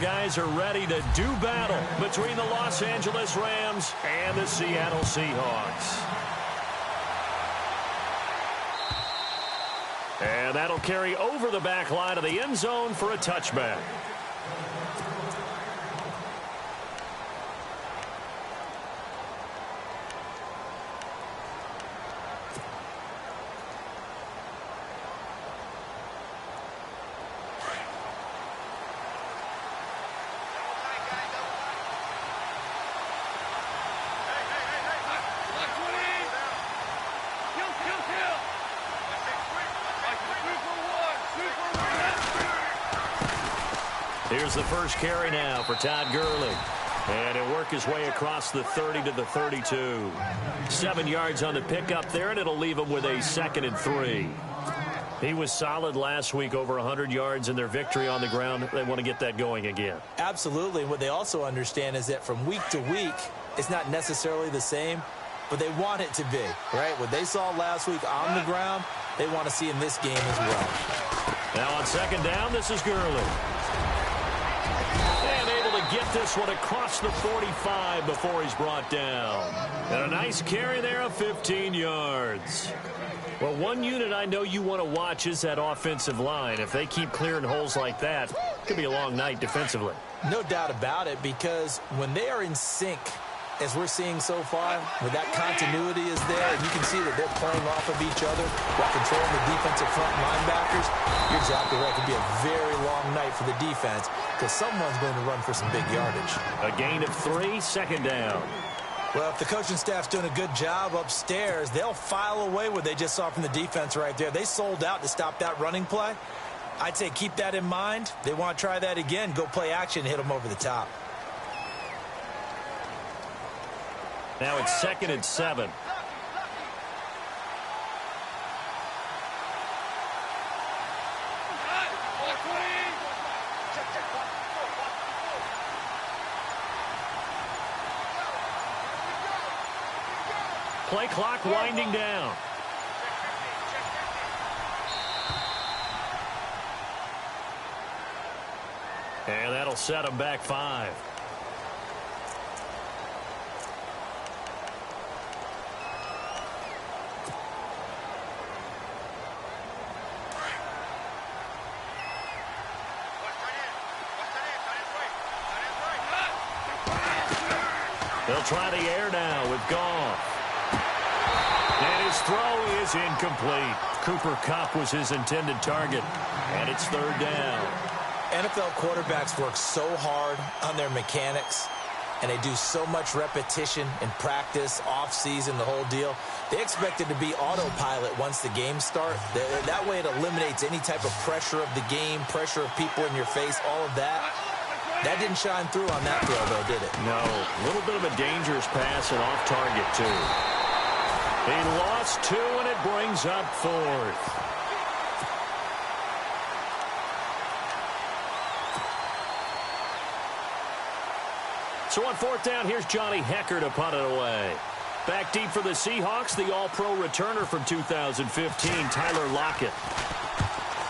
guys are ready to do battle between the Los Angeles Rams and the Seattle Seahawks. And that'll carry over the back line of the end zone for a touchback. Here's the first carry now for Todd Gurley. And he'll work his way across the 30 to the 32. 7 yards on the pickup there, and it'll leave him with a 2nd and 3. He was solid last week, over 100 yards in their victory on the ground. They want to get that going again. Absolutely. What they also understand is that from week to week, it's not necessarily the same, but they want it to be, right? What they saw last week on the ground, they want to see in this game as well. Now on 2nd down, this is Gurley. And able to get this one across the 45 before he's brought down. And a nice carry there of 15 yards. Well, one unit I know you want to watch is that offensive line. If they keep clearing holes like that, it could be a long night defensively. No doubt about it, because when they are in sync, as we're seeing so far, where that continuity is there, and you can see that they're playing off of each other while controlling the defensive front linebackers, you're exactly right. It could be a very long night for the defense because someone's going to run for some big yardage. A gain of 3, 2nd down. Well, if the coaching staff's doing a good job upstairs, they'll file away what they just saw from the defense right there. They sold out to stop that running play. I'd say keep that in mind. They want to try that again. Go play action, hit them over the top. Now it's 2nd and 7. Play clock winding down. And that'll set them back 5. They'll try the air now with Goff. And his throw is incomplete. Cooper Kupp was his intended target. And it's 3rd down. NFL quarterbacks work so hard on their mechanics, and they do so much repetition in practice, off-season, the whole deal. They expect it to be autopilot once the games start. That way it eliminates any type of pressure of the game, pressure of people in your face, all of that. That didn't shine through on that throw, though, did it? No. A little bit of a dangerous pass and off target, too. He lost 2, and it brings up 4th. So on 4th down, here's Johnny Hekker to punt it away. Back deep for the Seahawks, the all-pro returner from 2015, Tyler Lockett.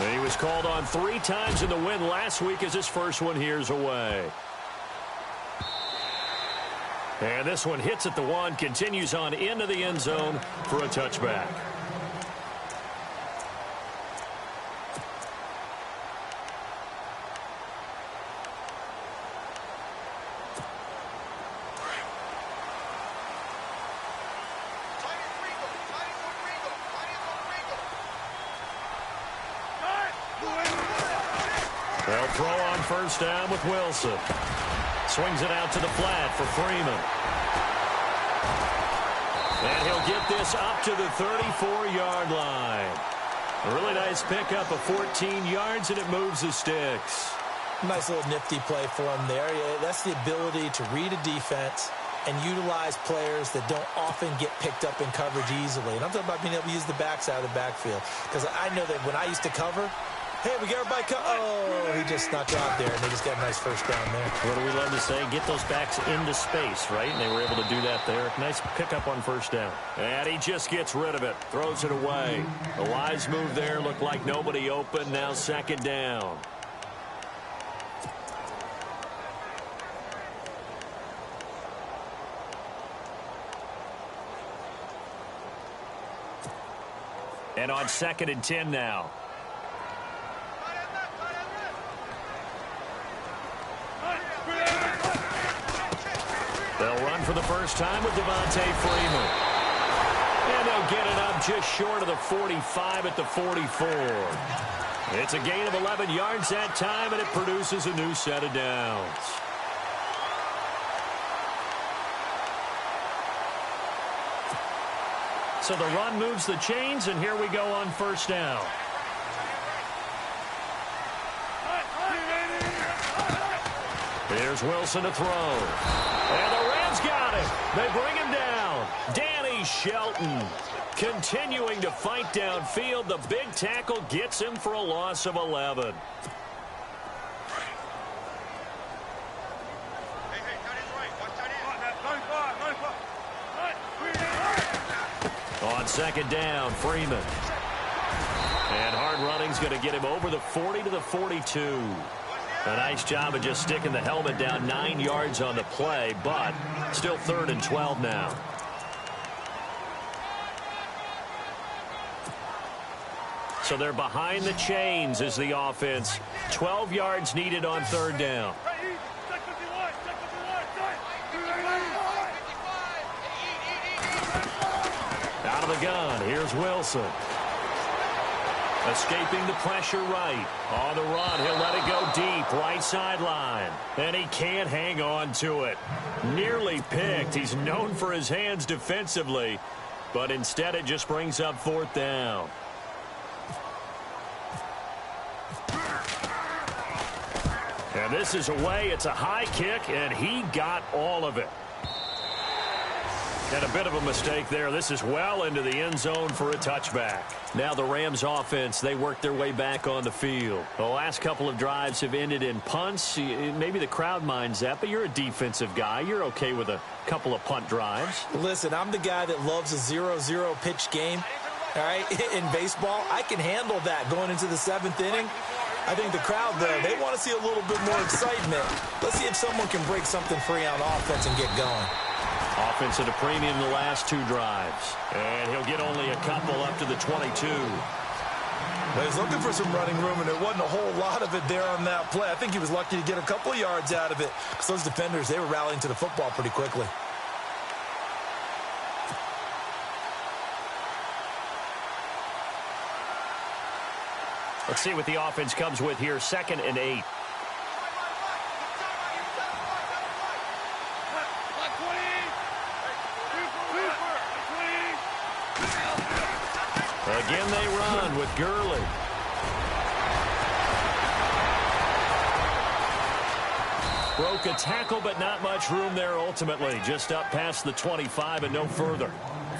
And he was called on 3 times in the win last week as his first one here's away. And this one hits at the 1, continues on into the end zone for a touchback. They'll throw on 1st down with Wilson. Swings it out to the flat for Freeman. And he'll get this up to the 34-yard line. A really nice pickup of 14 yards, and it moves the sticks. Nice little nifty play for him there. That's the ability to read a defense and utilize players that don't often get picked up in coverage easily. And I'm talking about being able to use the backside of the backfield. Because I know that when I used to cover, hey, we got everybody oh, he just snuck out there, and they just got a nice 1st down there. What do we love to say? Get those backs into space, right? And they were able to do that there. Nice pickup on 1st down. And he just gets rid of it. Throws it away. The wise move there. Looked like nobody open. Now 2nd down. And on 2nd and 10 now. They'll run for the first time with Devontae Freeman. And they'll get it up just short of the 45 at the 44. It's a gain of 11 yards that time, and it produces a new set of downs. So the run moves the chains, and here we go on first down. Here's Wilson to throw. And the Rams got it. They bring him down. Danny Shelton continuing to fight downfield. The big tackle gets him for a loss of 11. On 2nd down, Freeman. And hard running's going to get him over the 40 to the 42. A nice job of just sticking the helmet down 9 yards on the play, but still 3rd and 12 now. So they're behind the chains as the offense. 12 yards needed on 3rd down. Out of the gun, here's Wilson. Escaping the pressure right. On the run, he'll let it go deep, right sideline. And he can't hang on to it. Nearly picked. He's known for his hands defensively, but instead it just brings up 4th down. And this is away. It's a high kick, and he got all of it. And a bit of a mistake there. This is well into the end zone for a touchback. Now the Rams offense, they work their way back on the field. The last couple of drives have ended in punts. Maybe the crowd minds that, but you're a defensive guy. You're okay with a couple of punt drives. Listen, I'm the guy that loves a 0-0 pitch game. All right, in baseball, I can handle that going into the 7th inning. I think the crowd, though, they want to see a little bit more excitement. Let's see if someone can break something free on offense and get going. Offense at a premium the last 2 drives. And he'll get only a couple up to the 22. Well, he's looking for some running room, and there wasn't a whole lot of it there on that play. I think he was lucky to get a couple of yards out of it. Because those defenders, they were rallying to the football pretty quickly. Let's see what the offense comes with here. 2nd and 8. Again they run with Gurley. Broke a tackle, but not much room there ultimately. Just up past the 25 and no further.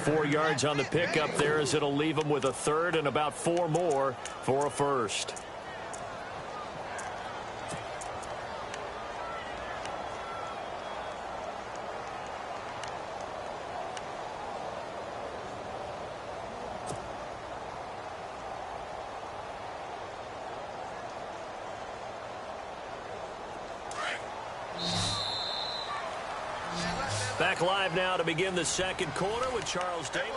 4 yards on the pickup there as it'll leave him with a 3rd and about 4 more for a 1st. Back live now to begin the 2nd quarter with Charles Davis.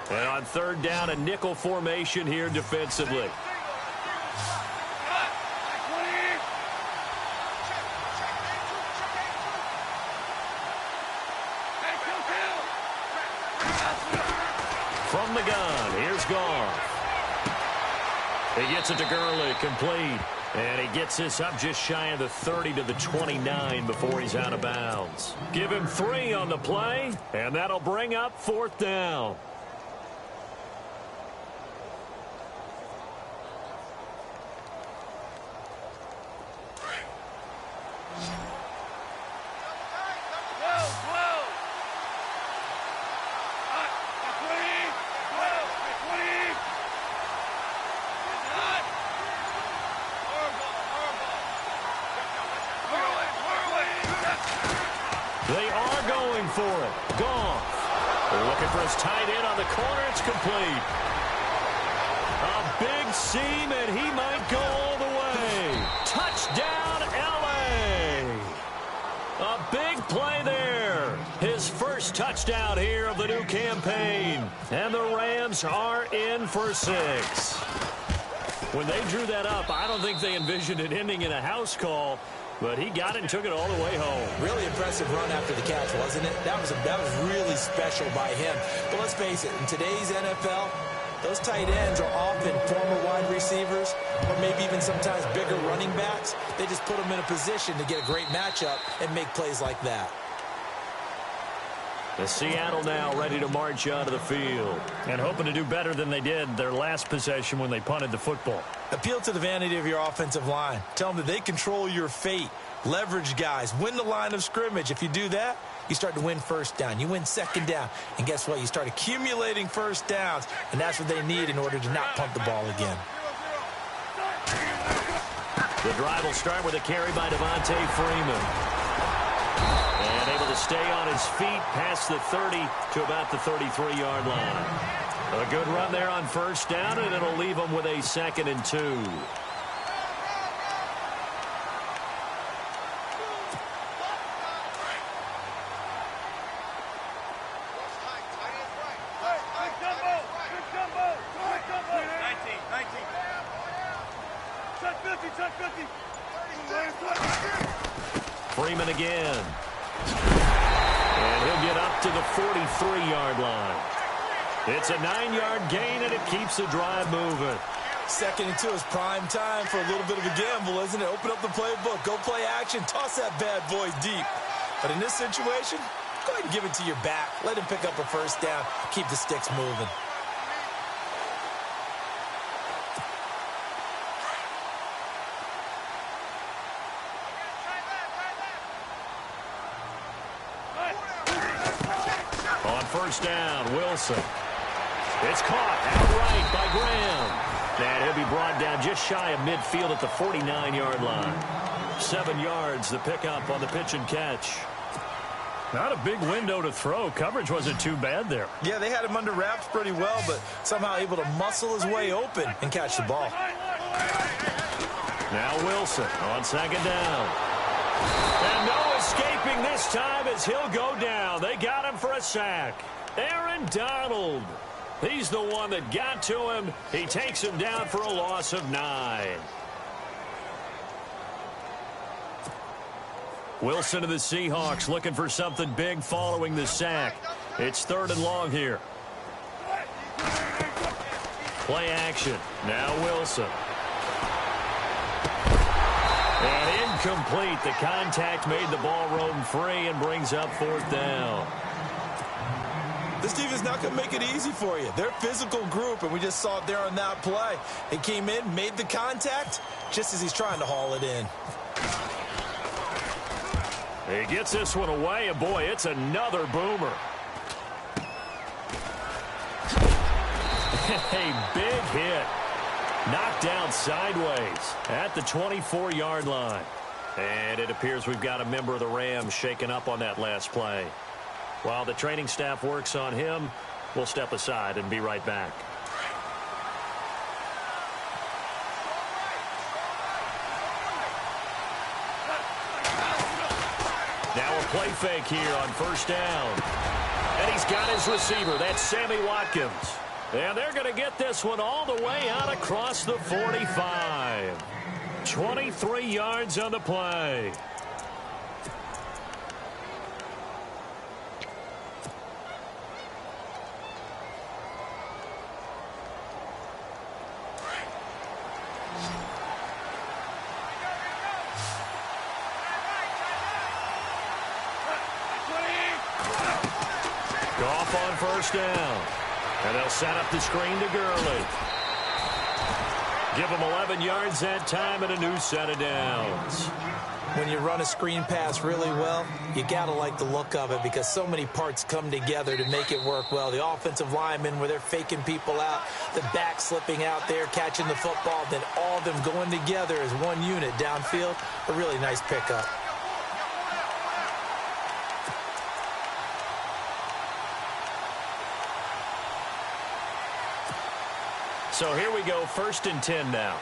And on 3rd down, a nickel formation here defensively. From the gun, here's Goff. He gets it to Gurley, complete. And he gets this up just shy of the 30 to the 29 before he's out of bounds. Give him 3 on the play, and that'll bring up 4th down. for it. Goff. Looking for his tight end on the corner. It's complete. A big seam, and he might go all the way. Touchdown, L.A. A big play there. His first touchdown here of the new campaign. And the Rams are in for 6. When they drew that up, I don't think they envisioned it ending in a house call. But he got it and took it all the way home. Really impressive run after the catch, wasn't it? That was really special by him. But let's face it, in today's NFL, those tight ends are often former wide receivers or maybe even sometimes bigger running backs. They just put them in a position to get a great matchup and make plays like that. The Seattle now ready to march onto the field and hoping to do better than they did their last possession when they punted the football. Appeal to the vanity of your offensive line. Tell them that they control your fate. Leverage guys. Win the line of scrimmage. If you do that, you start to win first down. You win second down. And guess what? You start accumulating first downs. And that's what they need in order to not punt the ball again. The drive will start with a carry by Devontae Freeman. And able to stay on his feet past the 30 to about the 33-yard line. A good run there on first down, and it'll leave him with a 2nd and 2. Freeman again. And he'll get up to the 43-yard line. It's a 9-yard gain, and it keeps the drive moving. 2nd and 2 is prime time for a little bit of a gamble, isn't it? Open up the playbook. Go play action. Toss that bad boy deep. But in this situation, go ahead and give it to your back. Let him pick up a first down. Keep the sticks moving. First down, Wilson. It's caught outright by Graham. And he'll be brought down just shy of midfield at the 49-yard line. 7 yards, the pickup on the pitch and catch. Not a big window to throw. Coverage wasn't too bad there. Yeah, they had him under wraps pretty well, but somehow able to muscle his way open and catch the ball. Now Wilson on 2nd down. And no escaping this time as he'll go down. They got him for a sack. Aaron Donald. He's the one that got to him. He takes him down for a loss of 9. Wilson of the Seahawks looking for something big following the sack. It's 3rd and long here. Play action. Now Wilson. And incomplete. The contact made the ball roam free and brings up 4th down. This team is not going to make it easy for you. They're a physical group, and we just saw it there on that play. He came in, made the contact, just as he's trying to haul it in. He gets this one away, and boy, it's another boomer. A big hit. Knocked down sideways at the 24-yard line. And it appears we've got a member of the Rams shaken up on that last play. While the training staff works on him, we'll step aside and be right back. Now a play fake here on first down. And he's got his receiver. That's Sammy Watkins. And they're going to get this one all the way out across the 45. 23 yards on the play. Goff on first down. And they'll set up the screen to Gurley. Give him 11 yards that time and a new set of downs. When you run a screen pass really well, you got to like the look of it because so many parts come together to make it work well. The offensive linemen where they're faking people out, the back slipping out there, catching the football, then all of them going together as one unit downfield. A really nice pickup. So here we go, 1st and 10 now.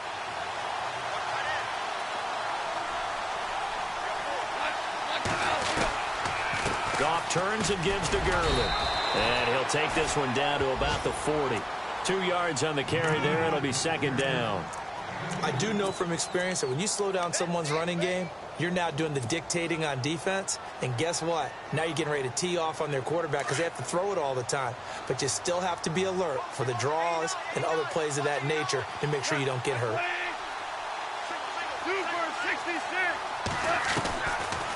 Goff turns and gives to Gurley. And he'll take this one down to about the 40. 2 yards on the carry there. It'll be 2nd down. I do know from experience that when you slow down someone's running game, you're now doing the dictating on defense. And guess what? Now you're getting ready to tee off on their quarterback because they have to throw it all the time. But you still have to be alert for the draws and other plays of that nature to make sure you don't get hurt.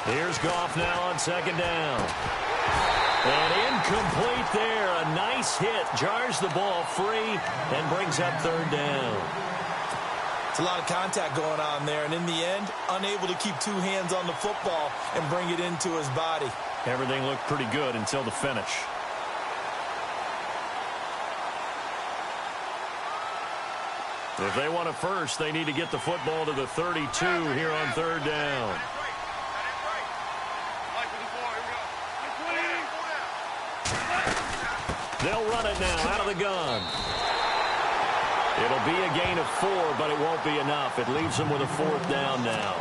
Here's Goff now on 2nd down. And incomplete there. A nice hit. Jars the ball free and brings up 3rd down. It's a lot of contact going on there. And in the end, unable to keep 2 hands on the football and bring it into his body. Everything looked pretty good until the finish. If they want a first, they need to get the football to the 32 here on 3rd down. They'll run it now out of the gun. It'll be a gain of 4, but it won't be enough. It leaves them with a 4th down now.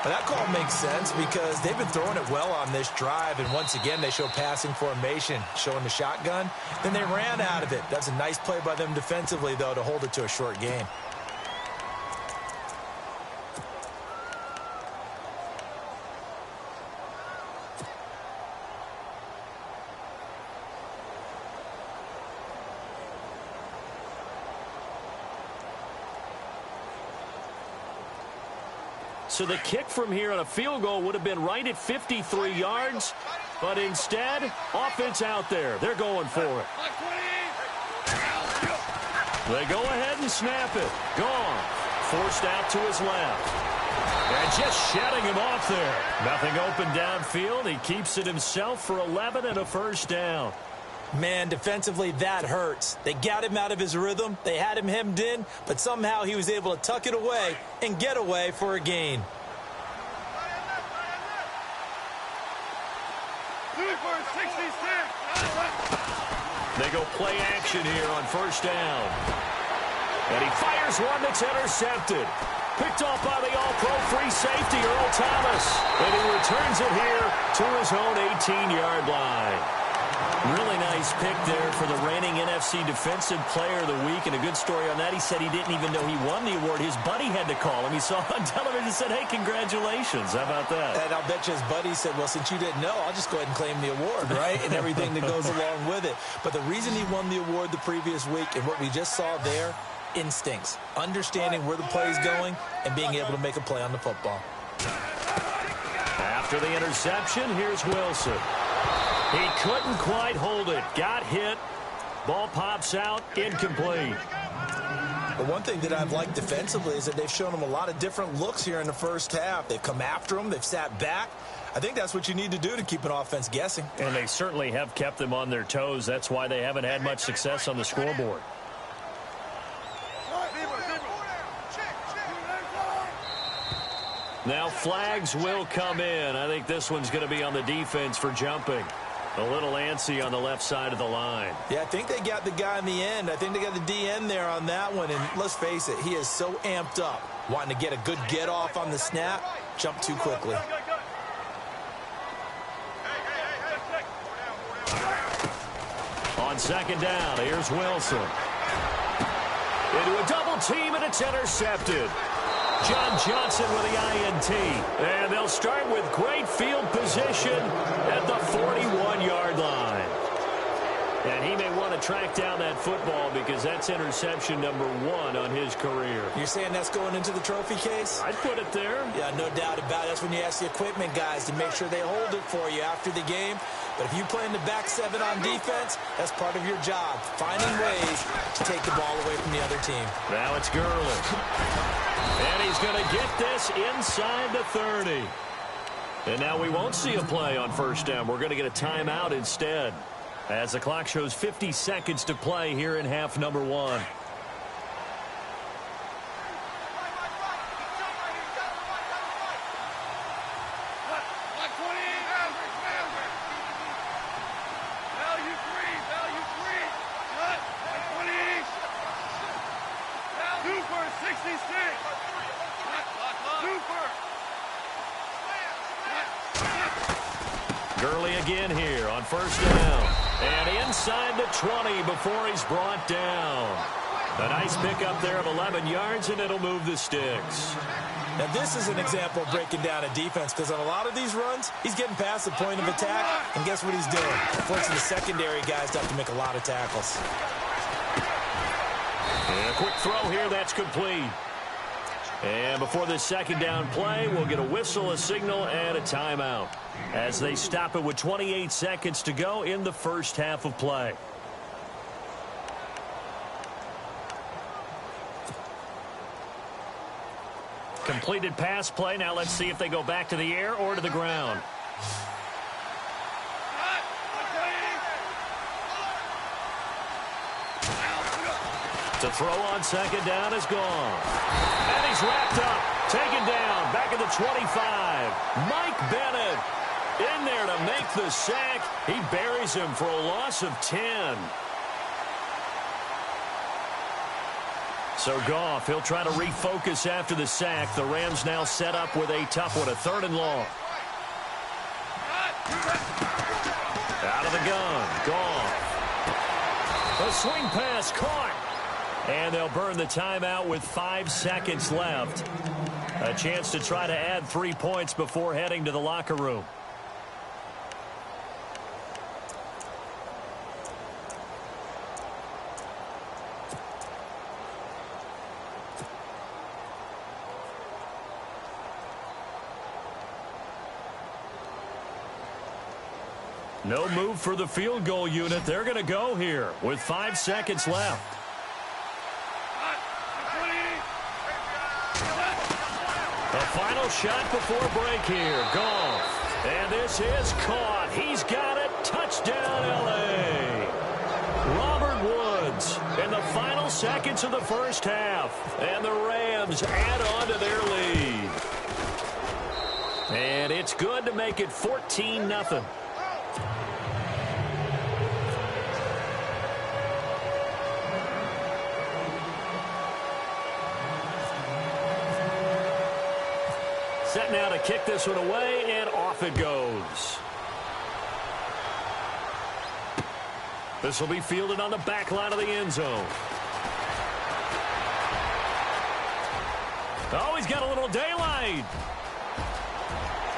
Well, that call makes sense because they've been throwing it well on this drive, and once again they show passing formation, showing the shotgun. Then they ran out of it. That's a nice play by them defensively, though, to hold it to a short gain. So the kick from here on a field goal would have been right at 53 yards, but instead, offense out there. They're going for it. They go ahead and snap it. Gone. Forced out to his left. And just shutting him off there. Nothing open downfield. He keeps it himself for 11 and a 1st down. Man, defensively, that hurts. They got him out of his rhythm. They had him hemmed in, but somehow he was able to tuck it away and get away for a gain. They go play action here on 1st down. And he fires one that's intercepted. Picked off by the all-pro free safety, Earl Thomas. And he returns it here to his own 18-yard line. Really nice pick there for the reigning NFC Defensive Player of the Week. And a good story on that, he said he didn't even know he won the award. His buddy had to call him. He saw it on television and said, hey, congratulations. How about that? And I'll bet you his buddy said, well, since you didn't know, I'll just go ahead and claim the award, right? And everything that goes along with it. But the reason he won the award the previous week and what we just saw there, instincts, understanding where the play is going and being able to make a play on the football. After the interception, here's Wilson. He couldn't quite hold it. Got hit. Ball pops out. Incomplete. But one thing that I've liked defensively is that they've shown him a lot of different looks here in the 1st half. They've come after him. They've sat back. I think that's what you need to do to keep an offense guessing. And they certainly have kept them on their toes. That's why they haven't had much success on the scoreboard. Now flags will come in. I think this one's going to be on the defense for jumping. A little antsy on the left side of the line. Yeah, I think they got the guy in the end. I think they got the DN there on that one. And let's face it, he is so amped up, wanting to get a good get off on the snap, jump too quickly. On 2nd down, here's Wilson. Into a double team, and it's intercepted. John Johnson with the INT. And they'll start with great field position at the 41-yard line. And he may want to track down that football because that's interception number 1 on his career. You're saying that's going into the trophy case? I'd put it there. Yeah, no doubt about it. That's when you ask the equipment guys to make sure they hold it for you after the game. But if you play in the back 7 on defense, that's part of your job, finding ways to take the ball away from the other team. Now it's Gurley. And he's going to get this inside the 30. And now we won't see a play on 1st down. We're going to get a timeout instead, as the clock shows 50 seconds to play here in half number 1. Gurley again here on first down. And inside the 20 before he's brought down. A nice pickup there of 11 yards, and it'll move the sticks. Now, this is an example of breaking down a defense, because on a lot of these runs, he's getting past the point of attack, and guess what he's doing? Forcing the secondary guys to have to make a lot of tackles. And a quick throw here, that's complete. And before this second down play, we'll get a whistle, a signal, and a timeout as they stop it with 28 seconds to go in the first half of play. Completed pass play. Now let's see if they go back to the air or to the ground. To throw on second down is gone. And he's wrapped up. Taken down. Back at the 25. Mike Bennett in there to make the sack. He buries him for a loss of 10. So Goff, he'll try to refocus after the sack. The Rams now set up with a tough one, a 3rd and long. Out of the gun, Goff. A swing pass caught. And they'll burn the timeout with 5 seconds left. A chance to try to add 3 points before heading to the locker room. No move for the field goal unit. They're going to go here with 5 seconds left. A final shot before break here. Goff. And this is caught. He's got it. Touchdown, L.A. Robert Woods in the final seconds of the first half. And the Rams add on to their lead. And it's good to make it 14-0. Set now to kick this one away, and off it goes. This will be fielded on the back line of the end zone. Oh, he's got a little daylight.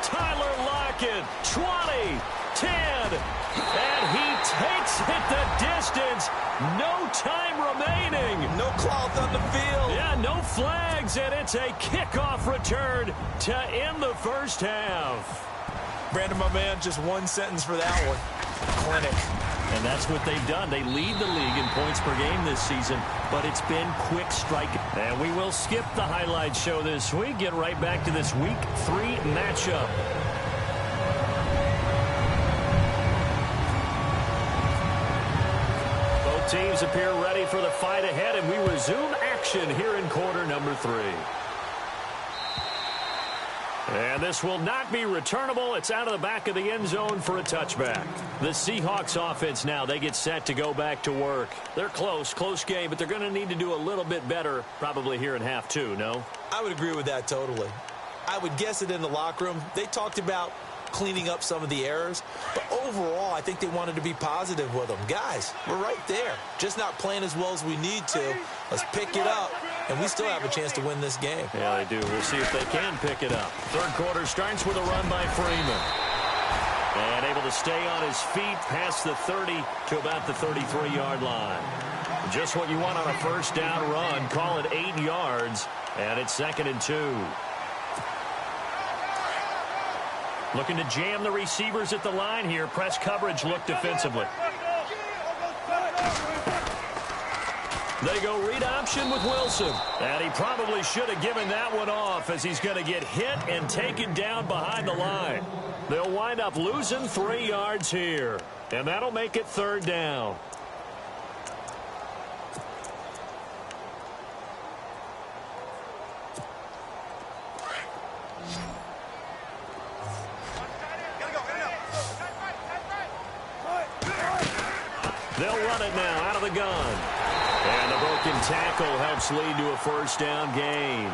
Tyler Lockett, 20, 10, and he takes it the distance. No time remaining. No cloth on the field. Yeah, no flags, and it's a kickoff return to end the first half. Brandon, my man, just one sentence for that one. Clinic. And that's what they've done. They lead the league in points per game this season, but it's been quick striking. And we will skip the highlight show this week. Get right back to this Week 3 matchup. Both teams appear ready for the fight ahead, and we resume action here in quarter number 3. And this will not be returnable. It's out of the back of the end zone for a touchback. The Seahawks offense now, they get set to go back to work. They're close game, but they're going to need to do a little bit better probably here in half 2, no? I would agree with that totally. I would guess it in the locker room. They talked about cleaning up some of the errors, but overall, I think they wanted to be positive with them. Guys, we're right there. Just not playing as well as we need to. Let's pick it up. And we still have a chance to win this game. Yeah, they do. We'll see if they can pick it up. Third quarter starts with a run by Freeman. And able to stay on his feet past the 30 to about the 33-yard line. Just what you want on a first down run. Call it 8 yards. And it's 2nd and 2. Looking to jam the receivers at the line here. Press coverage look defensively. They go read option with Wilson. And he probably should have given that one off as he's going to get hit and taken down behind the line. They'll wind up losing 3 yards here. And that'll make it 3rd down. They'll run it now out of the gun. And a broken tackle helps lead to a first down gain.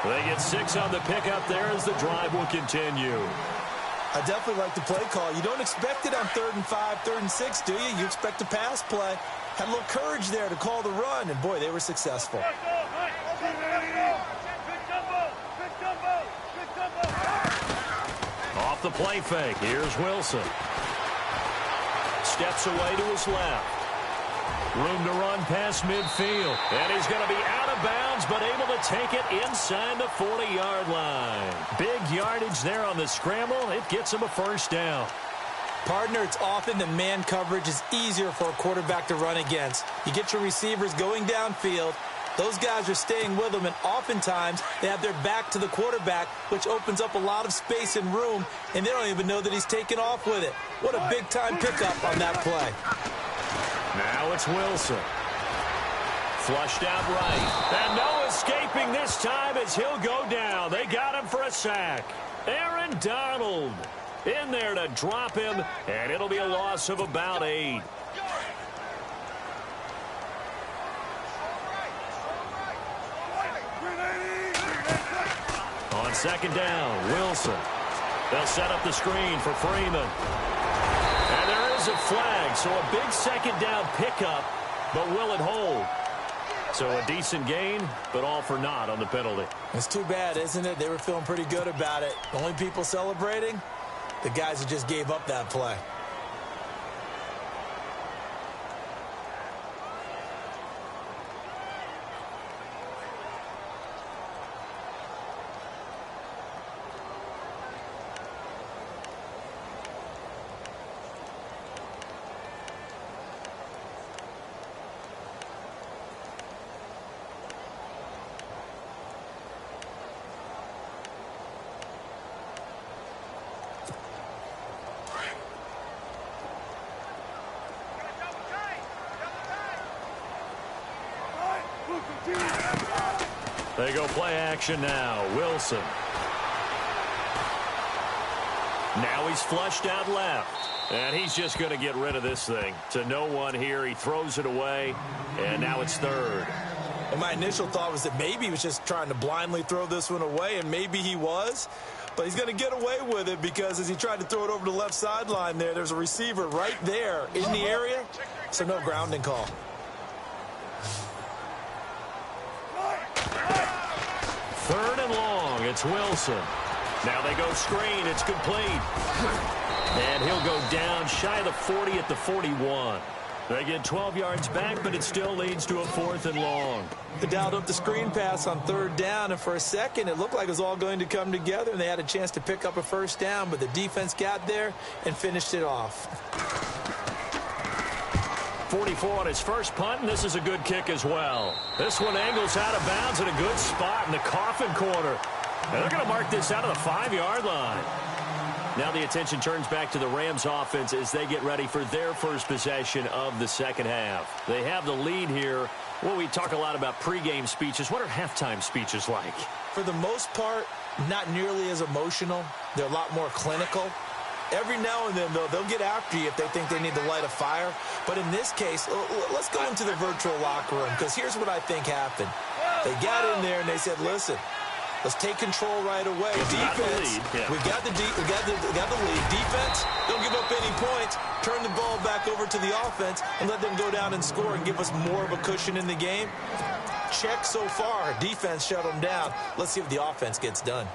They get 6 on the pickup there as the drive will continue. I definitely like the play call. You don't expect it on 3rd and 5, 3rd and 6, do you? You expect a pass play. Had a little courage there to call the run, and boy, they were successful. Off the play fake, here's Wilson. Steps away to his left. Room to run past midfield. And he's going to be out of bounds, but able to take it inside the 40-yard line. Big yardage there on the scramble. It gets him a first down. Partner, it's often that man coverage is easier for a quarterback to run against. You get your receivers going downfield. Those guys are staying with them, and oftentimes they have their back to the quarterback, which opens up a lot of space and room, and they don't even know that he's taken off with it. What a big-time pickup on that play. Now it's Wilson. Flushed out right. And no escaping this time as he'll go down. They got him for a sack. Aaron Donald in there to drop him, and it'll be a loss of about 8. On second down, Wilson. They'll set up the screen for Freeman. And there is a flag, so a big second down pickup, but will it hold? So a decent gain, but all for naught on the penalty. It's too bad, isn't it? They were feeling pretty good about it. The only people celebrating, the guys who just gave up that play. They go play action now. Wilson. Now he's flushed out left. And he's just going to get rid of this thing. To no one here. He throws it away. And now it's 3rd. And my initial thought was that maybe he was just trying to blindly throw this one away, and maybe he was. But he's going to get away with it because as he tried to throw it over the left sideline there's a receiver right there in the area. So no grounding call. 3rd and long. It's Wilson. Now they go screen. It's complete. And he'll go down shy of the 40 at the 41. They get 12 yards back, but it still leads to a 4th and long. They dialed up the screen pass on 3rd down, and for a second it looked like it was all going to come together, and they had a chance to pick up a first down, but the defense got there and finished it off. 44 on his first punt, and this is a good kick as well. This one angles out of bounds in a good spot in the coffin corner. And they're going to mark this out of the 5-yard line. Now the attention turns back to the Rams offense as they get ready for their first possession of the second half. They have the lead here. Well, we talk a lot about pregame speeches. What are halftime speeches like? For the most part, not nearly as emotional. They're a lot more clinical. Every now and then, though, they'll get after you if they think they need to light a fire. But in this case, let's go into the virtual locker room, because here's what I think happened. They got in there and they said, listen, let's take control right away. Defense, we got the lead. Defense, don't give up any points. Turn the ball back over to the offense and let them go down and score and give us more of a cushion in the game. Check so far. Defense shut them down. Let's see if the offense gets done.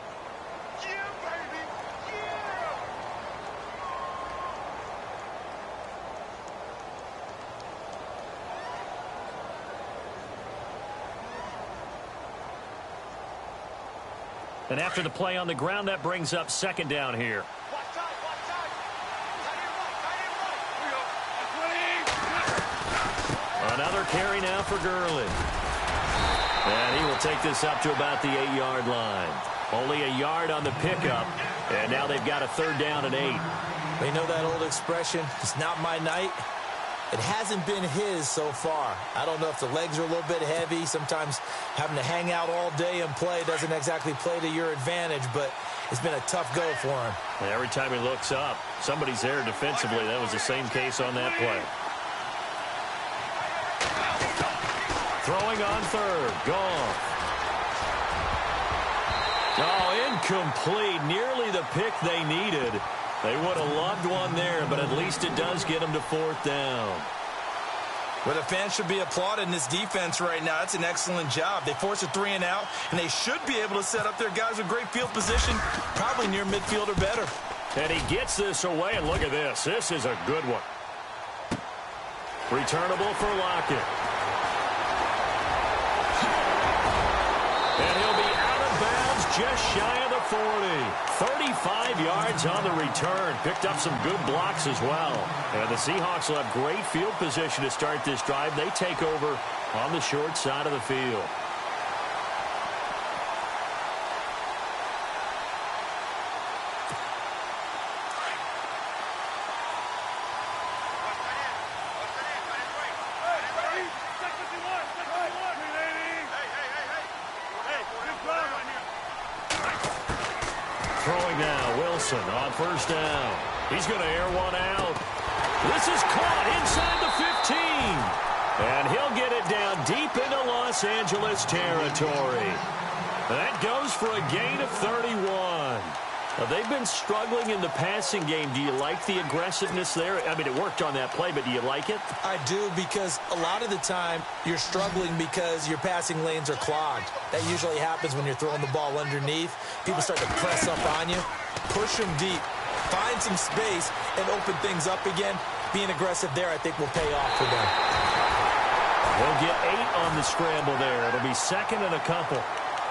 And after the play on the ground, that brings up second down here. Another carry now for Gurley. And he will take this up to about the 8-yard line. Only a yard on the pickup. And now they've got a 3rd down and 8. You know that old expression, it's not my night? It hasn't been his so far. I don't know if the legs are a little bit heavy. Sometimes having to hang out all day and play doesn't exactly play to your advantage, but it's been a tough go for him. And every time he looks up, somebody's there defensively. That was the same case on that play. Throwing on third. Gone. Oh, incomplete. Nearly the pick they needed. They would have loved one there, but at least it does get them to fourth down. Well, the fans should be applauding this defense right now. That's an excellent job. They forced a 3 and out, and they should be able to set up their guys with great field position, probably near midfield or better. And he gets this away, and look at this. This is a good one. Returnable for Lockett. And he'll be out of bounds just shy of the 40. 35 yards on the return. Picked up some good blocks as well. And the Seahawks will have great field position to start this drive. They take over on the short side of the field. Throwing now, Wilson on first down. He's going to air one out. This is caught inside the 15. And he'll get it down deep into Los Angeles territory. That goes for a gain of 31. They've been struggling in the passing game. Do you like the aggressiveness there? I mean, it worked on that play, but do you like it? I do, because a lot of the time you're struggling because your passing lanes are clogged. That usually happens when you're throwing the ball underneath. People start to press up on you. Push them deep. Find some space and open things up again. Being aggressive there, I think, will pay off for them. They'll get 8 on the scramble there. It'll be second and a couple.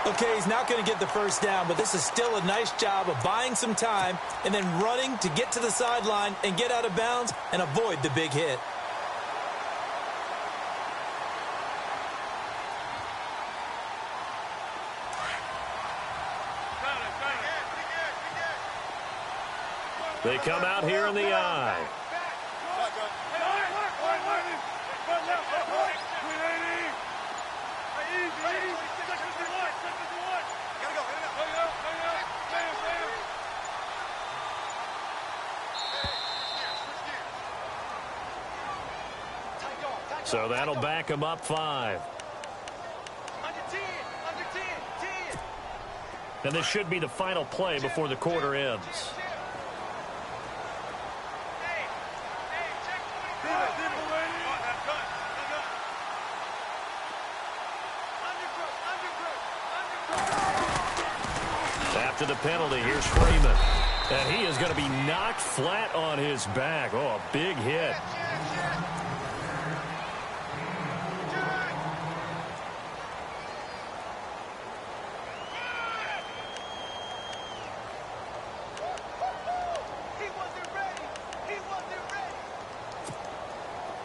Okay, he's not going to get the first down, but this is still a nice job of buying some time and then running to get to the sideline and get out of bounds and avoid the big hit. They come out here in the eye. So that'll back him up 5. And this should be the final play before the quarter ends. After the penalty, here's Freeman. And he is going to be knocked flat on his back. Oh, a big hit.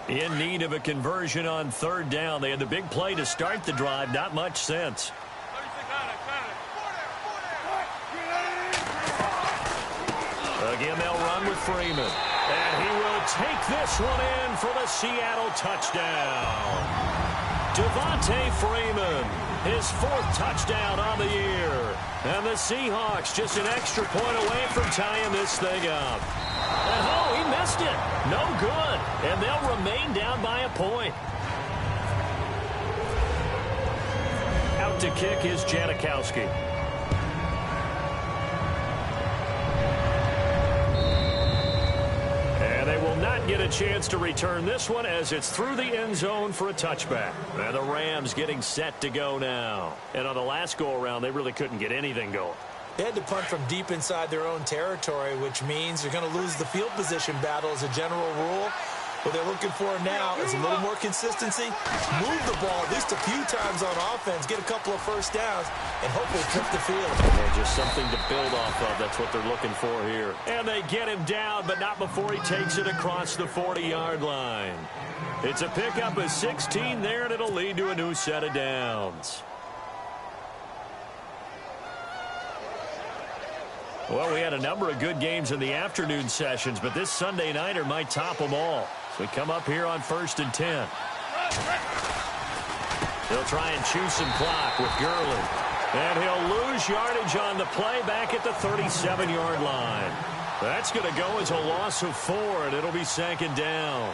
In need of a conversion on third down. They had the big play to start the drive. Not much sense. Again, they'll run with Freeman. And he will take this one in for the Seattle touchdown. Devontae Freeman, his 4th touchdown on the year. And the Seahawks just an extra point away from tying this thing up. And oh, he missed it. No good. And they'll remain down by a point. Out to kick is Janikowski. And they will not get a chance to return this one as it's through the end zone for a touchback. And the Rams getting set to go now. And on the last go-around, they really couldn't get anything going. They had to punt from deep inside their own territory, which means they're going to lose the field position battle as a general rule. What they're looking for now is a little more consistency, move the ball at least a few times on offense, get a couple of first downs, and hopefully flip the field. Yeah, just something to build off of. That's what they're looking for here. And they get him down, but not before he takes it across the 40-yard line. It's a pickup of 16 there, and it'll lead to a new set of downs. Well, we had a number of good games in the afternoon sessions, but this Sunday nighter might top them all. So we come up here on 1st and 10. They'll try and chew some clock with Gurley. And he'll lose yardage on the play back at the 37-yard line. That's going to go as a loss of 4, and it'll be 2nd down.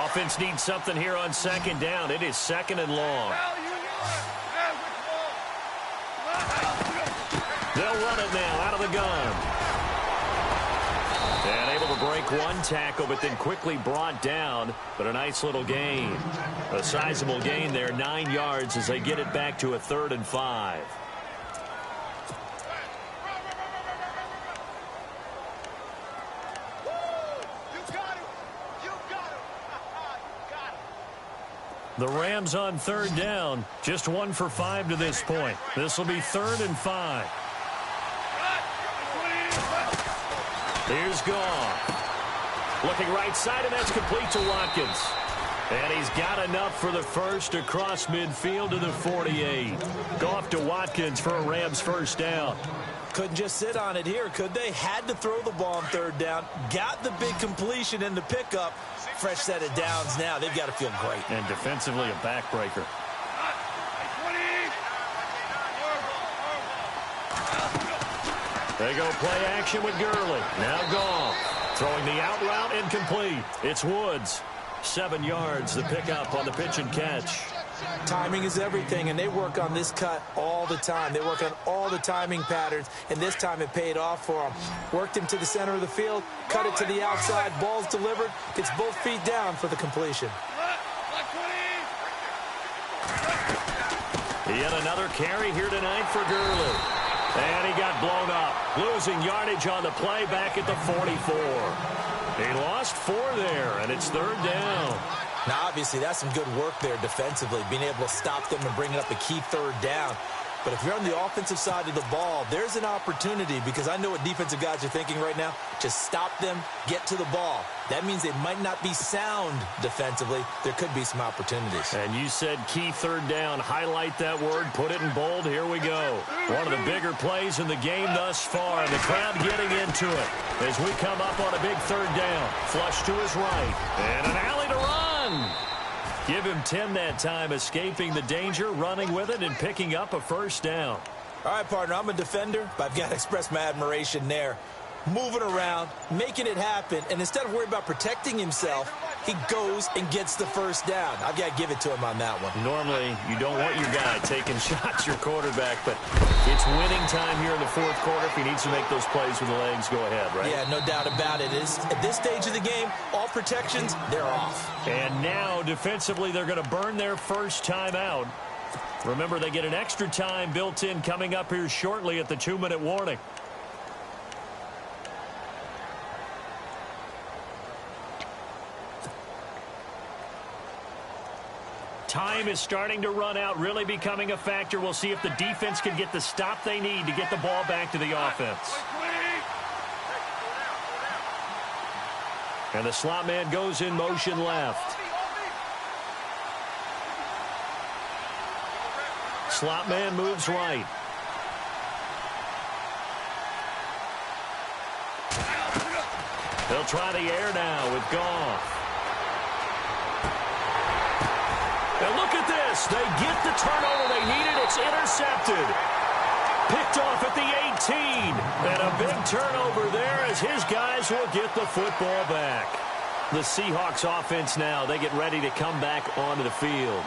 Offense needs something here on second down. It is second and long. They'll run it now out of the gun. And able to break one tackle, but then quickly brought down. But a nice little gain. A sizable gain there, 9 yards as they get it back to a 3rd and 5. The Rams on 3rd down, just 1 for 5 to this point. This will be 3rd and 5. Here's Goff. Looking right side, and that's complete to Watkins. And he's got enough for the first across midfield to the 48. Goff to Watkins for a Rams first down. Couldn't just sit on it here, could they? Had to throw the ball on 3rd down. Got the big completion in the pickup. Fresh set of downs now. They've got to feel great. And defensively, a backbreaker. They go play action with Gurley. Now Goff. Throwing the out route incomplete. It's Woods. 7 yards, the pickup on the pitch and catch. Timing is everything, and they work on this cut all the time. They work on all the timing patterns, and this time it paid off for them. Worked him to the center of the field, cut it to the outside, ball's delivered, gets both feet down for the completion. Yet another carry here tonight for Gurley. And he got blown up, losing yardage on the play back at the 44. He lost 4 there, and it's 3rd down. Now, obviously, that's some good work there defensively, being able to stop them and bring up a key 3rd down. But if you're on the offensive side of the ball, there's an opportunity, because I know what defensive guys are thinking right now. Just stop them, get to the ball. That means they might not be sound defensively. There could be some opportunities. And you said key 3rd down. Highlight that word. Put it in bold. Here we go. One of the bigger plays in the game thus far. And the crowd getting into it as we come up on a big 3rd down. Flush to his right. And an alley to run. Give him 10 that time, escaping the danger, running with it, and picking up a first down. All right, partner, I'm a defender, but I've got to express my admiration there. Moving around, making it happen, and instead of worrying about protecting himself, he goes and gets the first down. I've got to give it to him on that one. Normally, you don't want your guy taking shots, your quarterback, but it's winning time here in the 4th quarter. If he needs to make those plays with the legs, go ahead, right? Yeah, no doubt about it. At this stage of the game, all protections, they're off. And now, defensively, they're going to burn their first time out. Remember, they get an extra time built in coming up here shortly at the 2-minute warning. Time is starting to run out, really becoming a factor. We'll see if the defense can get the stop they need to get the ball back to the offense. And the slot man goes in motion left. Slot man moves right. They'll try the air now with Goff. And look at this. They get the turnover they needed. It's intercepted. Picked off at the 18. And a big turnover there as his guys will get the football back. The Seahawks offense now, they get ready to come back onto the field.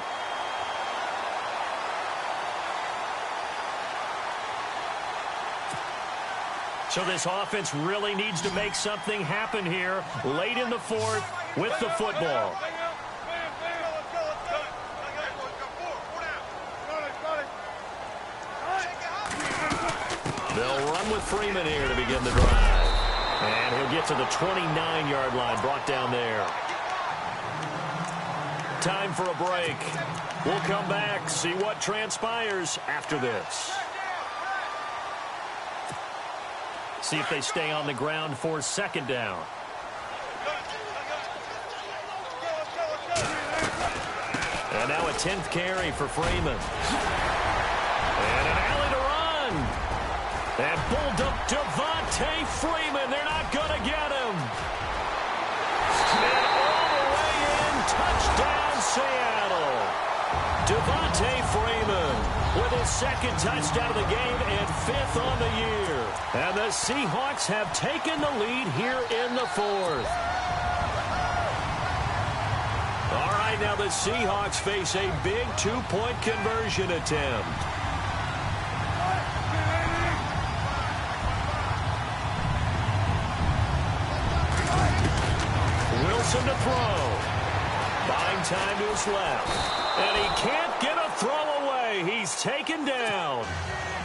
So this offense really needs to make something happen here late in the 4th with the football. They'll run with Freeman here to begin the drive. And he'll get to the 29-yard line, brought down there. Time for a break. We'll come back, see what transpires after this. See if they stay on the ground for 2nd down. And now a 10th carry for Freeman. And an alley to run. And pulled up Devontae Freeman. They're not going to get him. And all the way in, touchdown Seattle. Devontae Freeman with his 2nd touchdown of the game and 5th on the year. And the Seahawks have taken the lead here in the 4th. All right, now the Seahawks face a big two-point conversion attempt. Wilson to throw. Buying time to his left. And he can't get a throw away. He's taken down.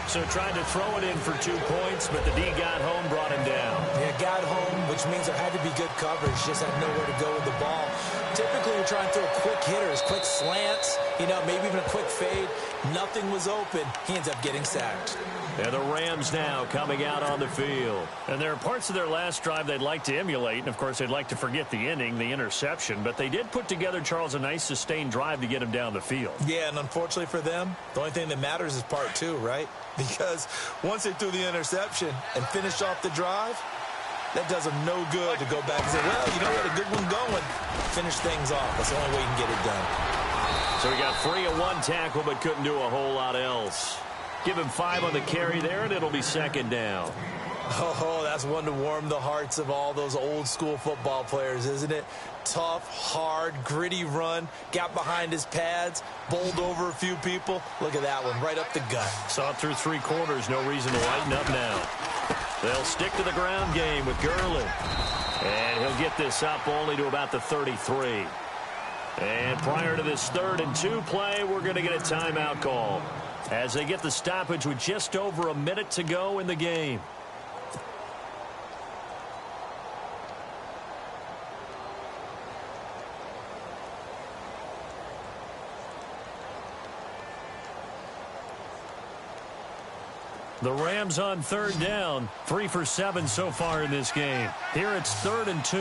So tried to throw it in for 2 points, but the D got home, brought him down. Yeah, got home, which means there had to be good coverage. Just had nowhere to go with the ball. Typically, you're trying to throw quick hitters, quick slants, maybe even a quick fade. Nothing was open. He ends up getting sacked. And the Rams now coming out on the field. And there are parts of their last drive they'd like to emulate. And, of course, they'd like to forget the inning, the interception. But they did put together, Charles, a nice sustained drive to get him down the field. Yeah, and unfortunately for them, the only thing that matters is part 2, right? Because once they threw the interception and finished off the drive, that does them no good to go back and say, well, we had a good one going. Finish things off. That's the only way you can get it done. So he got 3 on 1 tackle, but couldn't do a whole lot else. Give him 5 on the carry there, and it'll be second down. Oh, that's one to warm the hearts of all those old-school football players, isn't it? Tough, hard, gritty run. Got behind his pads, bowled over a few people. Look at that one, right up the gut. Saw it through 3 quarters. No reason to lighten up now. They'll stick to the ground game with Gurley. And he'll get this up only to about the 33. And prior to this 3rd and 2 play, we're going to get a timeout call as they get the stoppage with just over a minute to go in the game. The Rams on 3rd down, 3 for 7 so far in this game. Here it's 3rd and 2.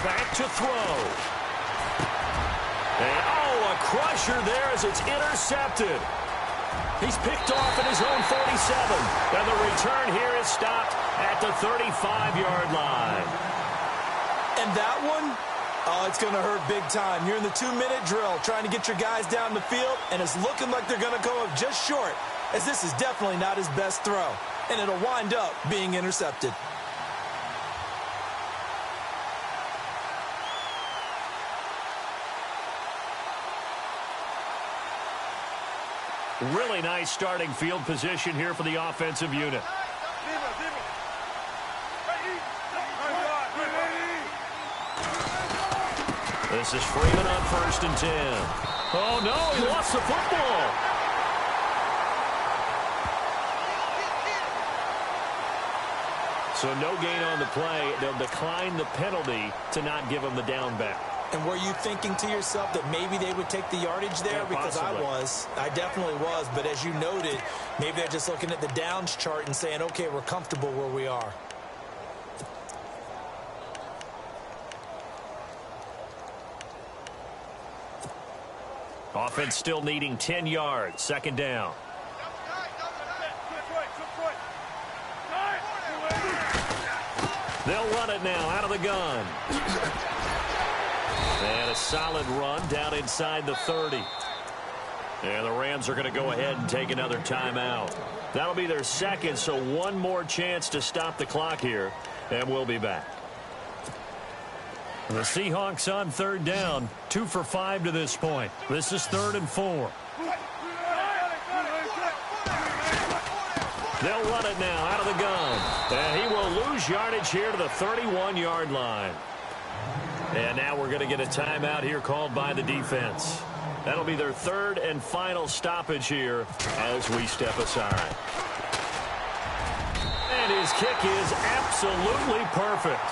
Back to throw. And, a crusher there as it's intercepted. He's picked off at his own 47. And the return here is stopped at the 35-yard line. And that one, it's going to hurt big time. You're in the 2-minute drill trying to get your guys down the field, and it's looking like they're going to come up just short, as this is definitely not his best throw. And it'll wind up being intercepted. Really nice starting field position here for the offensive unit. This is Freeman on 1st and 10. Oh, no, he lost the football. So no gain on the play. They'll decline the penalty to not give him the down back. And were you thinking to yourself that maybe they would take the yardage there? Yeah, because possibly. I definitely was. But as you noted, maybe they're just looking at the downs chart and saying, okay, we're comfortable where we are. Offense still needing 10 yards. 2nd down. They'll run it now out of the gun. And a solid run down inside the 30. And the Rams are going to go ahead and take another timeout. That'll be their 2nd, so one more chance to stop the clock here. And we'll be back. The Seahawks on 3rd down, 2 for 5 to this point. This is 3rd and 4. They'll run it now out of the gun. And he will lose yardage here to the 31-yard line. And now we're going to get a timeout here called by the defense. That'll be their 3rd and final stoppage here as we step aside. And his kick is absolutely perfect.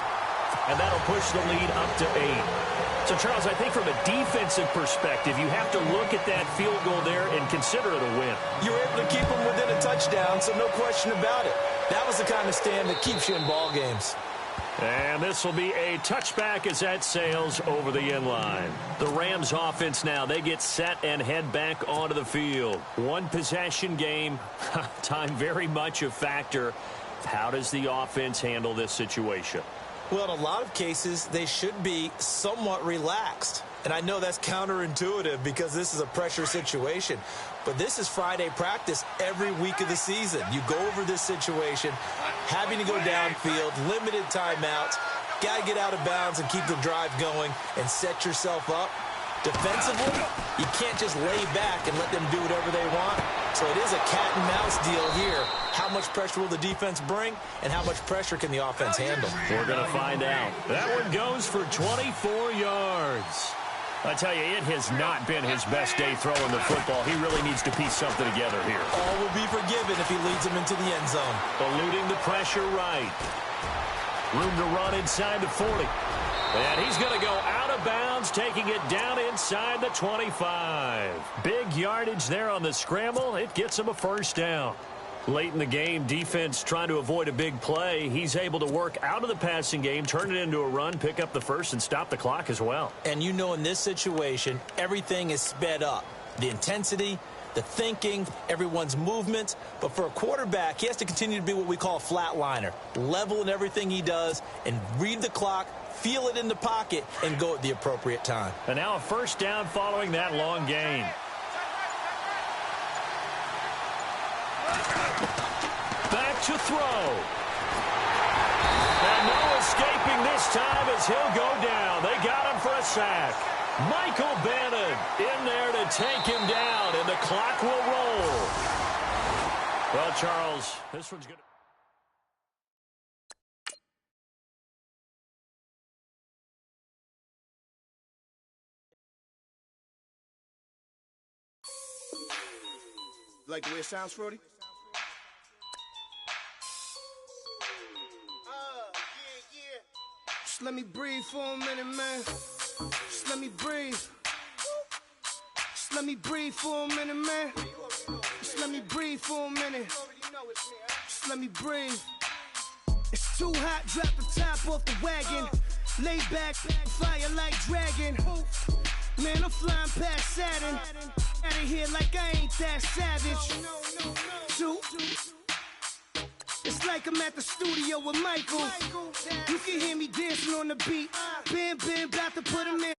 And that'll push the lead up to 8. So, Charles, I think from a defensive perspective, you have to look at that field goal there and consider it a win. You were able to keep them within a touchdown, so no question about it. That was the kind of stand that keeps you in ball games. And this will be a touchback as that sails over the end line. The Rams offense now, they get set and head back onto the field. One possession game, time very much a factor. How does the offense handle this situation? Well, in a lot of cases, they should be somewhat relaxed. And I know that's counterintuitive because this is a pressure situation. But this is Friday practice every week of the season. You go over this situation, having to go downfield, limited timeouts, got to get out of bounds and keep the drive going and set yourself up. Defensively, you can't just lay back and let them do whatever they want. So it is a cat and mouse deal here. How much pressure will the defense bring, and how much pressure can the offense handle? We're going to find out. That one goes for 24 yards. I tell you, it has not been his best day throwing the football. He really needs to piece something together here. All will be forgiven if he leads them into the end zone. Eluding the pressure right. Room to run inside the 40. And he's going to go out of bounds, taking it down inside the 25. Big yardage there on the scramble. It gets him a first down. Late in the game, defense trying to avoid a big play. He's able to work out of the passing game, turn it into a run, pick up the first, and stop the clock as well. And you know in this situation, everything is sped up. The intensity, the thinking, everyone's movement. But for a quarterback, he has to continue to be what we call a flatliner. Level in everything he does and read the clock, feel it in the pocket, and go at the appropriate time. And now a first down following that long gain. Back to throw. And no escaping this time as he'll go down. They got him for a sack. Michael Bannon in there to take him down, and the clock will roll. Well, Charles, this one's good. Like the way it sounds, Frody? Yeah. Just let me breathe for a minute, man. Just let me breathe. Just let me breathe for a minute, man. Just let me breathe for a minute. Just let me breathe. It's too hot, drop the top off the wagon. Lay back, fire like dragon. Man, I'm flying past Saturn. Out of here like I ain't that savage. Two. It's like I'm at the studio with Michael. You can hear me dancing on the beat. Bam, bam, about to put him in.